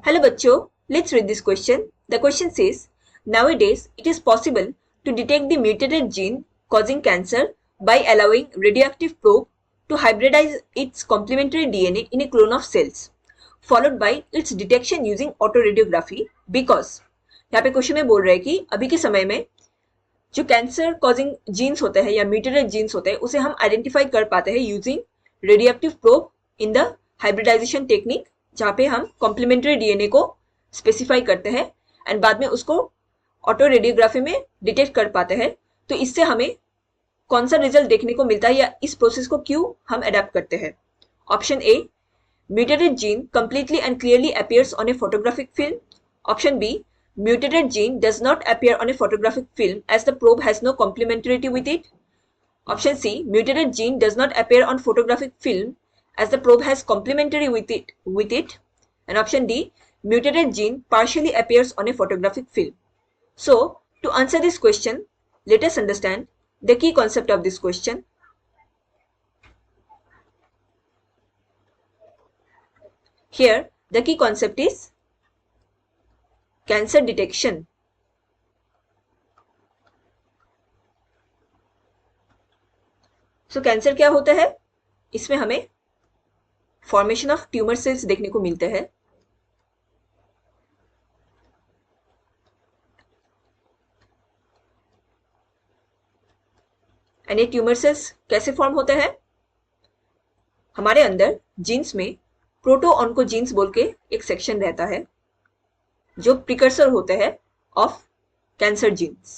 Hello बच्चों, let's read this question. The question says, nowadays it is possible to detect the mutated gene causing cancer by allowing radioactive probe to hybridize its complementary DNA in a clone of cells, followed by its detection using autoradiography because यहाँ पे question में बोल रहे हैं कि अभी के समय में जो कैंसर कॉजिंग जीन्स होते हैं या म्यूटेटेड जीन्स होते हैं उसे हम आइडेंटिफाई कर पाते हैं using radioactive probe in the hybridization technique, जहाँ पे हम कॉम्प्लीमेंट्री डीएनए को स्पेसिफाई करते हैं एंड बाद में उसको ऑटो रेडियोग्राफी में डिटेक्ट कर पाते हैं। तो इससे हमें कौन सा रिजल्ट देखने को मिलता है या इस प्रोसेस को क्यों हम अडेप्ट करते हैं। Option A, mutated gene completely and clearly appears on a photographic film. Option B, mutated gene does not appear on a photographic film as the probe has no complementarity with it. Option C, mutated gene does not appear on photographic film as the probe has complementary with it. And option D, mutated gene partially appears on a photographic film. So, to answer this question, let us understand the key concept of this question. Here, the key concept is cancer detection. So cancer क्या होता है? इसमें हमें formation of tumour cells देखने को मिलते हैं। And ये ट्यूमर सेल्स कैसे फॉर्म होते हैं? हमारे अंदर जीन्स में प्रोटो ऑन्कोजीन्स बोल के एक सेक्शन रहता है जो प्रिकर्सर होते हैं ऑफ कैंसर जीन्स।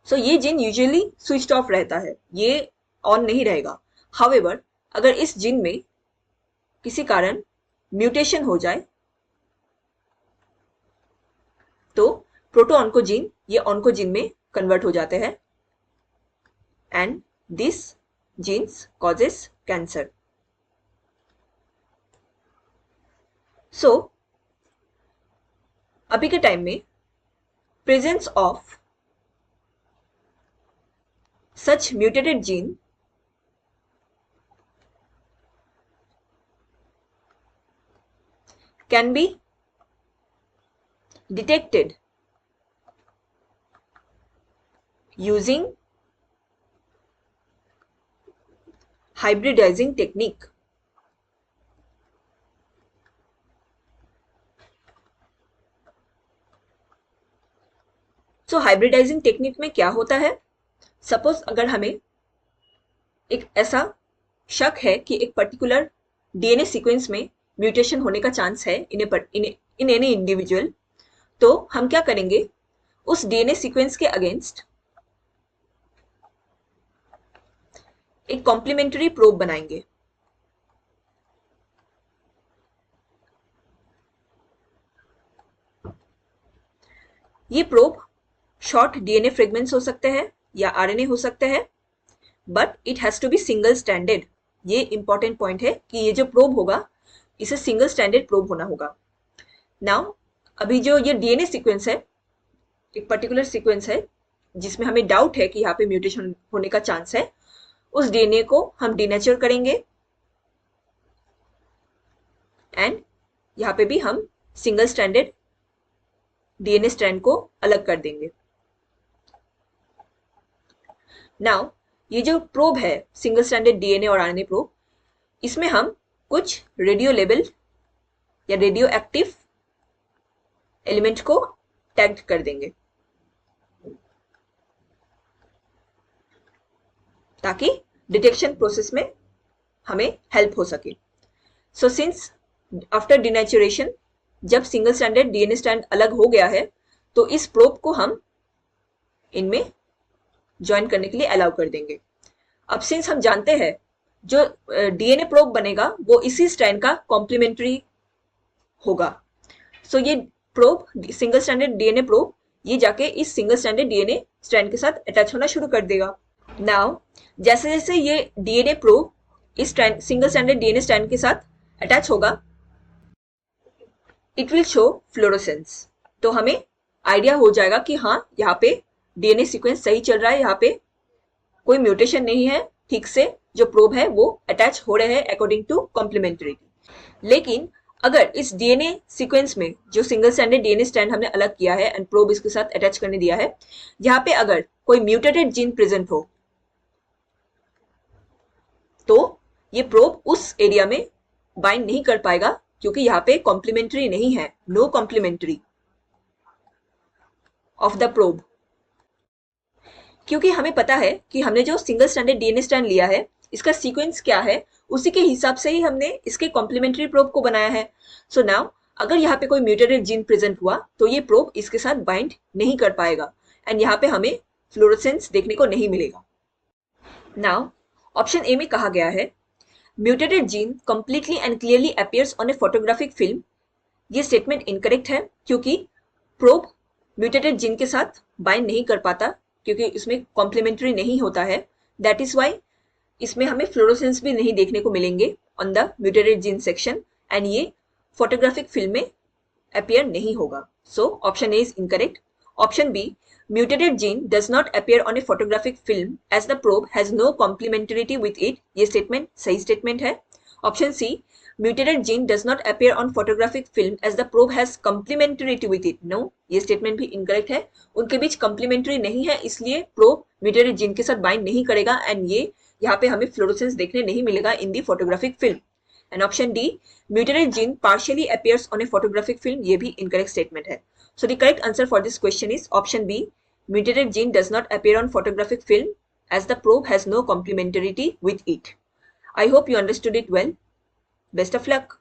सो ये जीन यूजुअली स्विच्ड ऑफ रहता है, ये ऑन नहीं रहेगा। हाउएवर, अगर इस जीन में किसी कारण म्यूटेशन हो जाए तो प्रोटो ऑन्कोजीन ये ऑन्कोजीन में कन्वर्ट हो जाते हैं and this genes causes cancer. So अभी के टाइम में presence of such mutated gene can be detected using hybridizing technique. सो हाइब्रिडाइजिंग टेक्निक में क्या होता है? सपोज अगर हमें एक ऐसा शक है कि एक पर्टिकुलर डीएनए सीक्वेंस में म्यूटेशन होने का चांस है इन एनी इंडिविजुअल, तो हम क्या करेंगे? उस डीएनए सीक्वेंस के अगेंस्ट एक कॉम्प्लीमेंट्री प्रोब बनाएंगे। ये प्रोब शॉर्ट डीएनए फ्रेगमेंट्स हो सकते हैं या आरएनए हो सकते हैं, but it has to be single standard. ये इंपॉर्टेंट पॉइंट है कि ये जो प्रोब होगा इसे सिंगल स्टैंडर्ड प्रोब होना होगा। नाउ अभी जो ये डीएनए सीक्वेंस है, एक पर्टिकुलर सीक्वेंस है जिसमें हमें डाउट है कि यहाँ पे म्यूटेशन होने का चांस है, उस डीएनए को हम डीनेचर करेंगे एंड यहाँ पे भी हम सिंगल स्टैंडर्ड डीएनए स्ट्रैंड को अलग कर देंगे। नाउ ये जो प्रोब है सिंगल स्टैंडर्ड डीएनए और आरएनए प्रोब, इसमें हम कुछ रेडियो लेबल या रेडियो एक्टिव एलिमेंट को टैग कर देंगे ताकि डिटेक्शन प्रोसेस में हमें हेल्प हो सके। सो सिंस आफ्टर डिनेचुरेशन जब सिंगल स्टैंडर्ड डीएनए स्ट्रैंड अलग हो गया है तो इस प्रोब को हम इनमें ज्वाइन करने के लिए अलाउ कर देंगे। अब सिंस हम जानते हैं जो डीएनए प्रोब बनेगा वो इसी स्ट्रैंड का कॉम्प्लीमेंट्री होगा, सो ये probe single standard DNA probe ये जाके इस सिंगल स्टैंडर्ड डीएनए स्ट्रैंड के साथ अटैच होना शुरू कर देगा। नाउ जैसे जैसे ये डीएनए प्रोब इस सिंगल स्टैंडर्ड डीएनए स्ट्रैंड के साथ अटैच होगा, इट विल शो फ्लोरोसेंस। तो हमें आइडिया हो जाएगा कि हाँ यहाँ पे डीएनए सीक्वेंस सही चल रहा है, यहाँ पे कोई म्यूटेशन नहीं है, ठीक से जो प्रोब है वो अटैच हो रहे हैं अकॉर्डिंग टू कॉम्प्लीमेंट्रिटी। लेकिन अगर इस डीएनए सीक्वेंस में जो सिंगल स्ट्रैंडेड डीएनए स्ट्रैंड हमने अलग किया है एंड प्रोब इसके साथ अटैच करने दिया है, यहाँ पे अगर कोई म्यूटेटेड जीन प्रेजेंट हो तो ये प्रोब उस एरिया में बाइंड नहीं कर पाएगा, क्योंकि यहाँ पे कॉम्प्लीमेंट्री नहीं है, no complementary of the probe. क्योंकि हमें पता है कि हमने जो सिंगल स्ट्रैंडेड डीएनए स्ट्रैंड लिया है इसका सीक्वेंस क्या है, उसी के हिसाब से ही हमने इसके कॉम्प्लीमेंट्री प्रोब को बनाया है। सो नाउ अगर यहाँ पे कोई म्यूटेटेड जीन प्रेजेंट हुआ तो ये प्रोब इसके साथ बाइंड नहीं कर पाएगा एंड यहाँ पे हमें फ्लोरोसेंस देखने को नहीं मिलेगा। नाउ ऑप्शन ए में कहा गया है mutated gene completely and clearly appears on a photographic film. ये स्टेटमेंट इनकरेक्ट है, क्योंकि प्रोब म्यूटेटेड जीन के साथ बाइंड नहीं कर पाता, क्योंकि इसमें कॉम्प्लीमेंट्री नहीं होता है। दैट इज वाई इसमें हमें फ्लोरोसेंस भी नहीं देखने को मिलेंगे on the mutated gene section and ये फोटोग्राफिक फिल्म में अपीयर नहीं होगा। So option A is incorrect. Option B, mutated gene does not appear on a photographic film as the probe has no complementarity with it। ये statement सही statement है। Option C, mutated gene does not appear on photographic film as the probe has complementarity with it। No, ये statement भी incorrect है। उनके बीच complementary नहीं है, इसलिए प्रोब म्यूटेटेड जीन के साथ बाइंड नहीं करेगा एंड ये यहाँ पे हमें फ्लोरोसेंस देखने नहीं मिलेगा in the photographic film. And option D, mutated gene partially appears on a photographic film, ये भी incorrect statement है। So the correct answer for this question is option B, mutated gene does not appear on photographic film as the probe has no complementarity with it। I hope you understood it well. Best of luck.